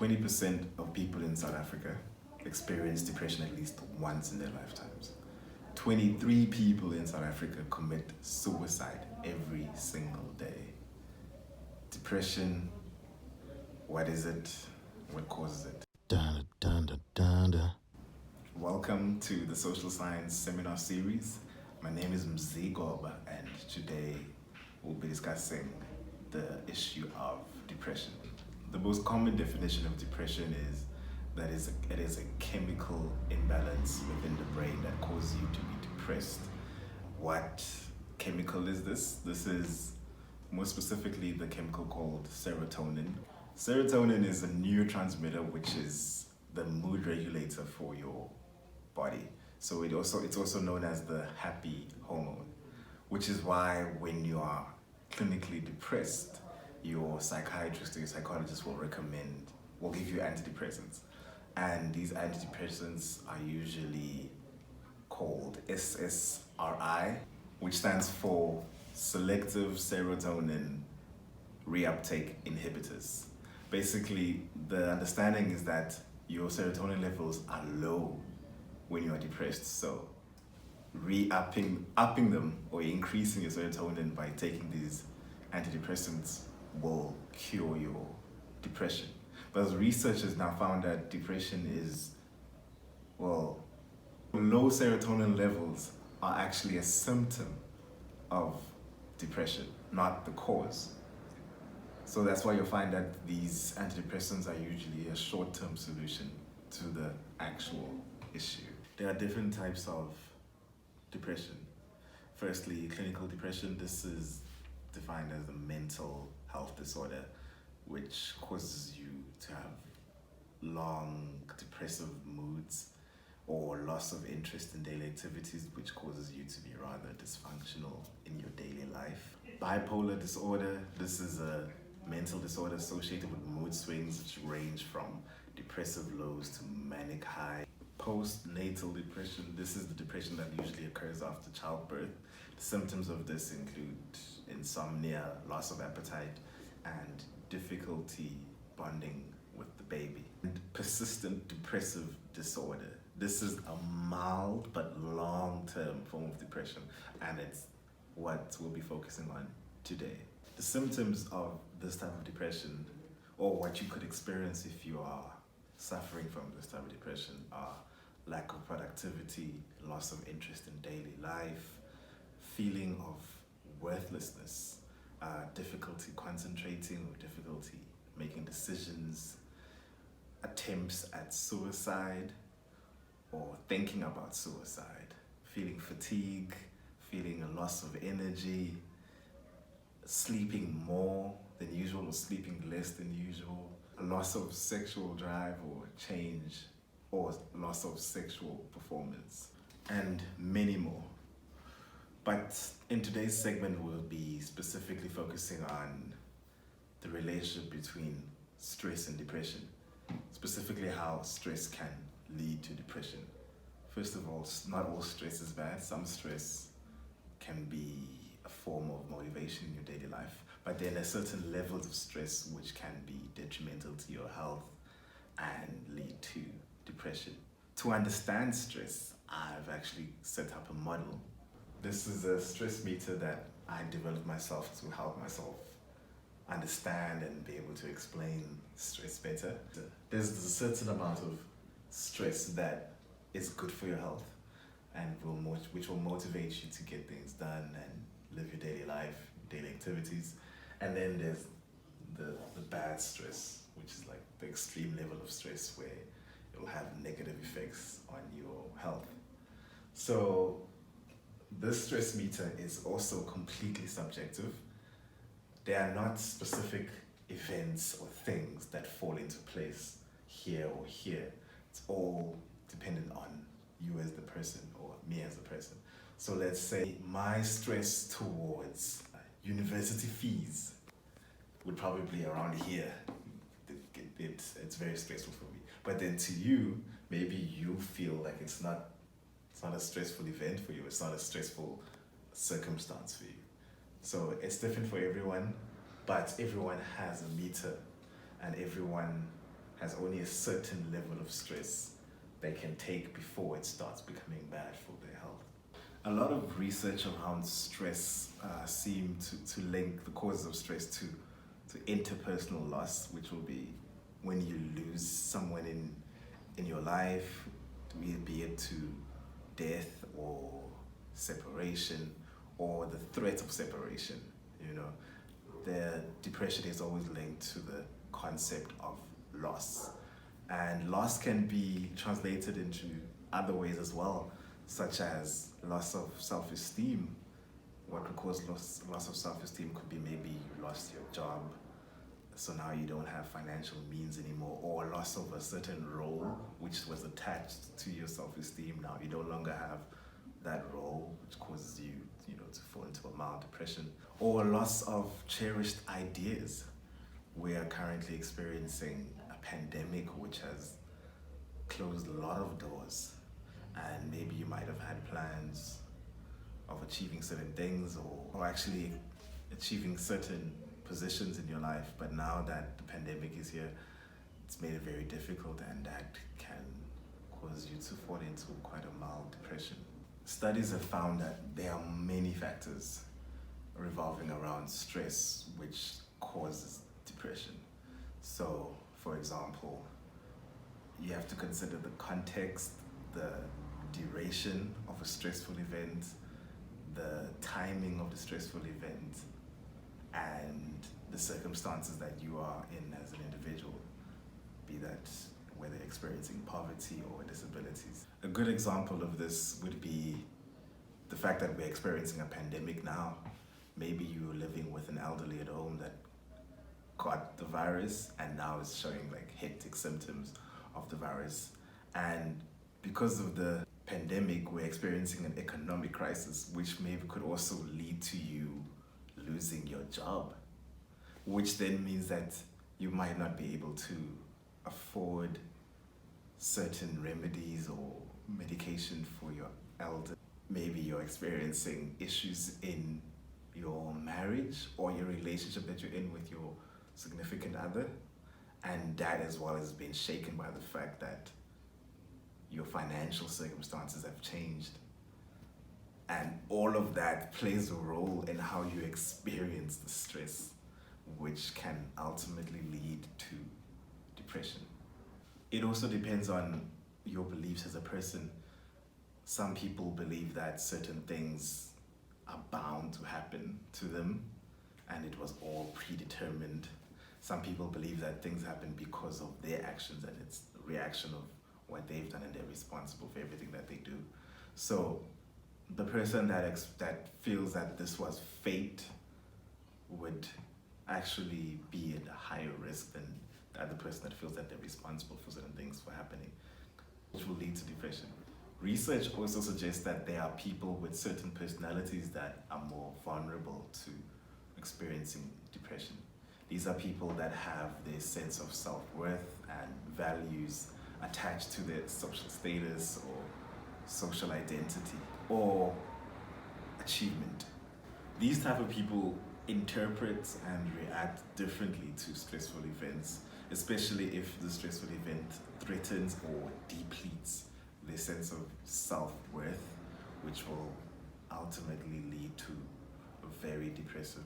20% of people in South Africa experience depression at least once in their lifetimes. 23 people in South Africa commit suicide every single day. Depression, what is it? What causes it? Dun, dun, dun, dun, dun. Welcome to the Social Science Seminar Series. My name is Mzigoba, and today we'll be discussing the issue of depression. The most common definition of depression is that it is a chemical imbalance within the brain that causes you to be depressed. What chemical is this? This is more specifically the chemical called serotonin. Serotonin is a neurotransmitter which is the mood regulator for your body. So it's also known as the happy hormone, which is why when you are clinically depressed, your psychiatrist or your psychologist will give you antidepressants. And these antidepressants are usually called SSRI, which stands for selective serotonin reuptake inhibitors. Basically, the understanding is that your serotonin levels are low when you are depressed. So upping them or increasing your serotonin by taking these antidepressants will cure your depression. But researchers now found that depression is, low serotonin levels are actually a symptom of depression, not the cause. So that's why you'll find that these antidepressants are usually a short-term solution to the actual issue. There are different types of depression. Firstly, clinical depression. This is defined as a mental health disorder which causes you to have long depressive moods or loss of interest in daily activities, which causes you to be rather dysfunctional in your daily life. Bipolar disorder. This is a mental disorder associated with mood swings which range from depressive lows to manic high. Postnatal depression. This is the depression that usually occurs after childbirth. The symptoms of this include insomnia, loss of appetite, and difficulty bonding with the baby. And persistent depressive disorder. This is a mild but long-term form of depression, and it's what we'll be focusing on today. The symptoms of this type of depression, or what you could experience if you are suffering from this type of depression, are lack of productivity, loss of interest in daily life, feeling of worthlessness, difficulty concentrating or difficulty making decisions, attempts at suicide or thinking about suicide, feeling fatigue, feeling a loss of energy, sleeping more than usual or sleeping less than usual, a loss of sexual drive or change, or loss of sexual performance, and many more. But in today's segment, we'll be specifically focusing on the relationship between stress and depression, specifically how stress can lead to depression. First of all, not all stress is bad. Some stress can be a form of motivation in your daily life, but then there are certain levels of stress which can be detrimental to your health and lead to depression. To understand stress, I've actually set up a model. This is a stress meter that I developed myself to help myself understand and be able to explain stress better. There's a certain amount of stress that is good for your health and which will motivate you to get things done and live your daily life, daily activities. And then there's the bad stress, which is like the extreme level of stress where it will have negative effects on your health. So this stress meter is also completely subjective. There are not specific events or things that fall into place here or here. It's all dependent on you as the person or me as a person. So let's say my stress towards university fees would probably be around here. It's very stressful for me. But then to you, maybe you feel like it's not a stressful event for you. It's not a stressful circumstance for you. So it's different for everyone, but everyone has a meter and everyone has only a certain level of stress they can take before it starts becoming bad for their health. A lot of research around stress seem to link the causes of stress to interpersonal loss, which will be when you lose someone in your life, be it to death or separation or the threat of separation. You know, the depression is always linked to the concept of loss. And loss can be translated into other ways as well, such as loss of self-esteem. What could cause loss of self-esteem could be maybe you lost your job, so now you don't have financial means anymore, or loss of a certain role which was attached to your self-esteem. Now you no longer have that role, which causes you, to fall into a mild depression, or loss of cherished ideas. We are currently experiencing a pandemic which has closed a lot of doors, and maybe you might have had plans of achieving certain things or actually achieving certain positions in your life, but now that the pandemic is here, it's made it very difficult, and that can cause you to fall into quite a mild depression. Studies have found that there are many factors revolving around stress which causes depression. So, for example, you have to consider the context, the duration of a stressful event, the timing of the stressful event, and the circumstances that you are in as an individual, be that whether experiencing poverty or disabilities. A good example of this would be the fact that we're experiencing a pandemic now. Maybe you were living with an elderly at home that got the virus and now is showing like hectic symptoms of the virus. And because of the pandemic, we're experiencing an economic crisis, which maybe could also lead to you losing your job, which then means that you might not be able to afford certain remedies or medication for your elder. Maybe you're experiencing issues in your marriage or your relationship that you're in with your significant other, and that as well has been shaken by the fact that your financial circumstances have changed. And all of that plays a role in how you experience the stress, which can ultimately lead to depression. It also depends on your beliefs as a person. Some people believe that certain things are bound to happen to them and it was all predetermined. Some people believe that things happen because of their actions and it's a reaction of what they've done and they're responsible for everything that they do. So the person that feels that this was fate would actually be at a higher risk than the other person that feels that they're responsible for certain things for happening, which will lead to depression. Research also suggests that there are people with certain personalities that are more vulnerable to experiencing depression. These are people that have this sense of self-worth and values attached to their social status or social identity or achievement. These type of people interpret and react differently to stressful events, especially if the stressful event threatens or depletes their sense of self-worth, which will ultimately lead to a very depressive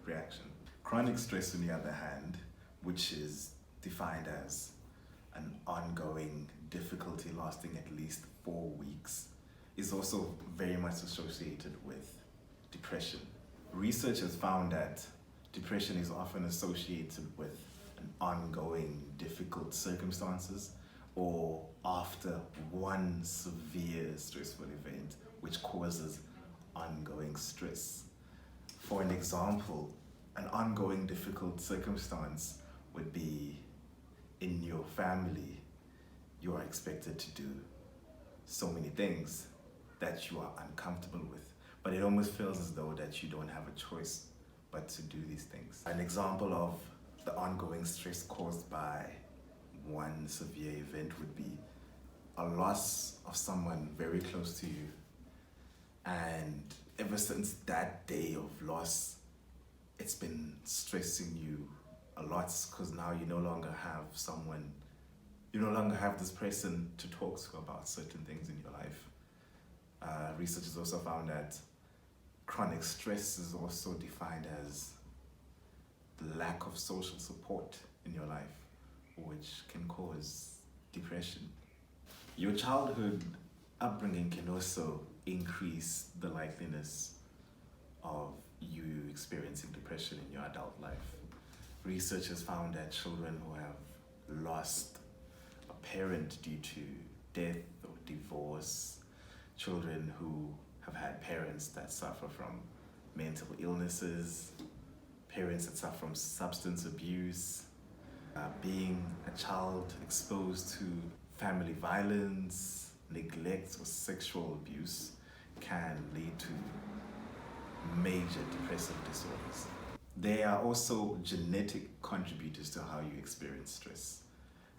reaction. Chronic stress, on the other hand, which is defined as an ongoing difficulty lasting at least 4 weeks, is also very much associated with depression. Research has found that depression is often associated with an ongoing difficult circumstances or after one severe stressful event which causes ongoing stress. For an example, an ongoing difficult circumstance would be in your family, you are expected to do so many things that you are uncomfortable with, but it almost feels as though that you don't have a choice but to do these things. An example of the ongoing stress caused by one severe event would be a loss of someone very close to you, and ever since that day of loss, it's been stressing you a lot because now you no longer have you no longer have this person to talk to about certain things in your life. Research has also found that chronic stress is also defined as the lack of social support in your life, which can cause depression. Your childhood upbringing can also increase the likeliness of you experiencing depression in your adult life. Research has found that children who have lost a parent due to death or divorce, children who have had parents that suffer from mental illnesses, parents that suffer from substance abuse, being a child exposed to family violence, neglect, or sexual abuse can lead to major depressive disorders. There are also genetic contributors to how you experience stress.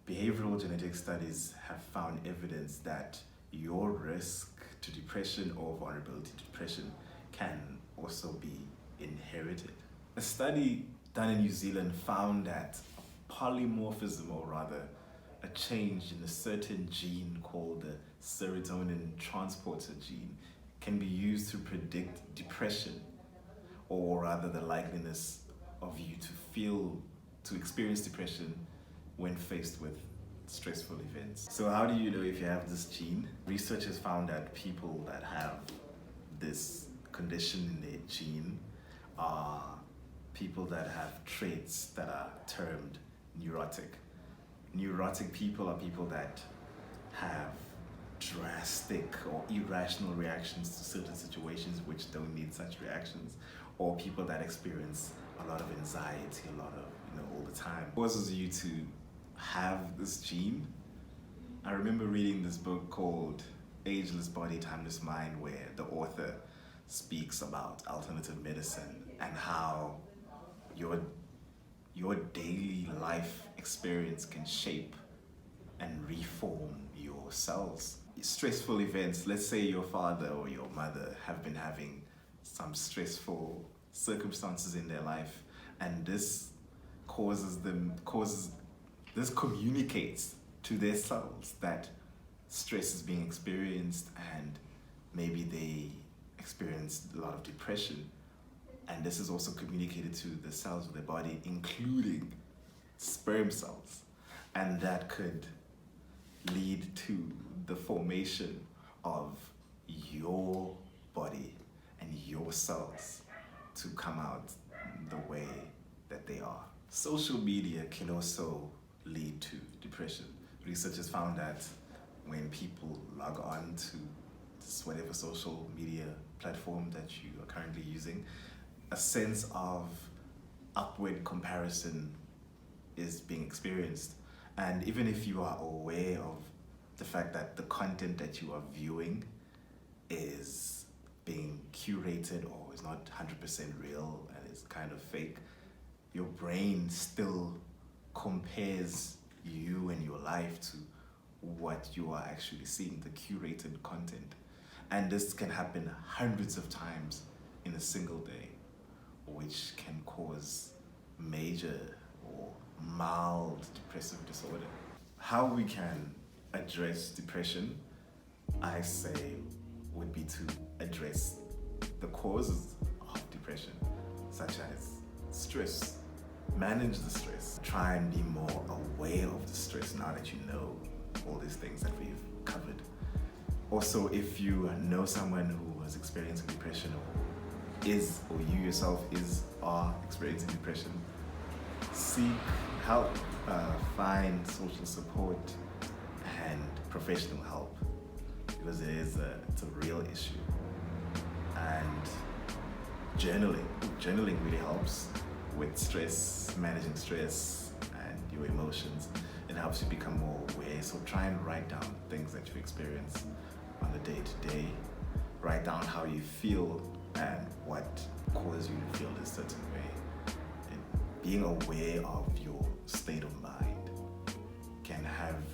Behavioral genetic studies have found evidence that your risk to depression or vulnerability to depression can also be inherited. A study done in New Zealand found that polymorphism, or rather a change in a certain gene called the serotonin transporter gene, can be used to predict depression, or rather the likeliness of you to experience depression when faced with stressful events. So how do you know if you have this gene? Research has found that people that have this condition in their gene are people that have traits that are termed neurotic. Neurotic people are people that have drastic or irrational reactions to certain situations which don't need such reactions, or people that experience a lot of anxiety, a lot of, all the time. It causes you to have this gene. I remember reading this book called Ageless Body, Timeless Mind, where the author speaks about alternative medicine and how your daily life experience can shape and reform your cells. Stressful events, let's say your father or your mother have been having some stressful circumstances in their life, and this communicates to their cells that stress is being experienced, and maybe they experienced a lot of depression. And this is also communicated to the cells of their body, including sperm cells. And that could lead to the formation of your body and your cells to come out the way that they are. Social media can also lead to depression. Research has found that when people log on to whatever social media platform that you are currently using, a sense of upward comparison is being experienced. And even if you are aware of the fact that the content that you are viewing is being curated or is not 100% real and is kind of fake, your brain still compares you and your life to what you are actually seeing, the curated content. And this can happen hundreds of times in a single day, which can cause major or mild depressive disorder. How we can address depression, I say, would be to address the causes of depression, such as stress. Manage the stress. Try and be more aware of the stress now that you know all these things that we've covered. Also, if you know someone who is experiencing depression, or you yourself are experiencing depression, seek help, find social support and professional help, because it's a real issue. And journaling really helps with stress, managing stress and your emotions. It helps you become more aware. So try and write down things that you experience on a day-to-day. Write down how you feel and what causes you to feel this certain way. And being aware of your state of mind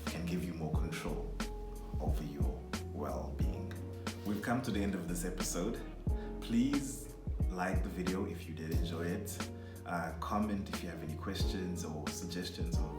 can give you more control over your well-being. We've come to the end of this episode. Please like the video if you did enjoy it. Comment if you have any questions or suggestions of